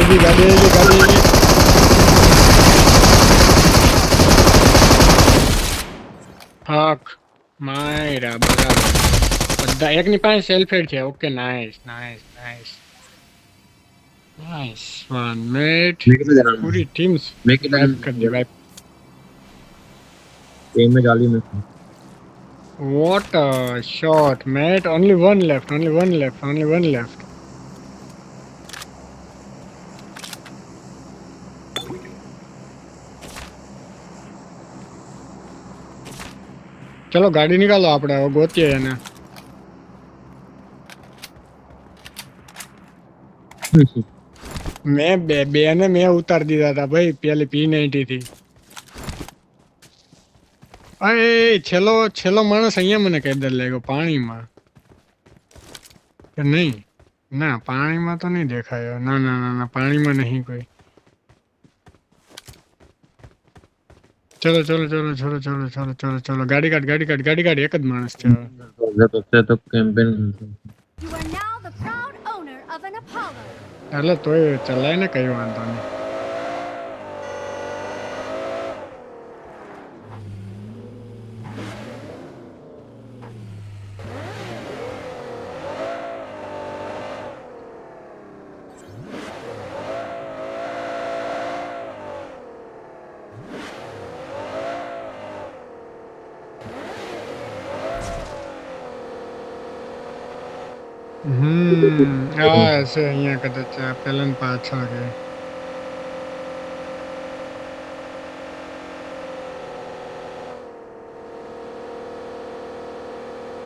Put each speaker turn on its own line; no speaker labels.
ગાડી હક માયરા બરાબર બધા એકની પાસે સેલ્ફ હેડ છે okay nice nice nice nice one mate
मैं कितने जना
पूरी टीम
मैं कितना
वाइप कर दी वाइप
टीम में डाली मैं
what a shot mate only one left चलो गाड़ी निकालो આપણે હવે ગોતીએ એને મેં ઉતાર દીધા હતા ભાઈ પેલી P90 થી અરે છેલ્લો માણસ અહીંયા મને કેદર લાગ્યો પાણીમાં કે નહીં ના પાણીમાં તો નહીં દેખાયો ના ના ના ના પાણીમાં નહીં કોઈ ચલો ગાડી કાઢ એક જ માણસ છે
तो campaign
You are now the proud owner of an Apollo.
એટલે તોય ચલાય ને કઈ વાંધો નહીં હા છે અહીંયા કદાચ પેલા પાછળ કે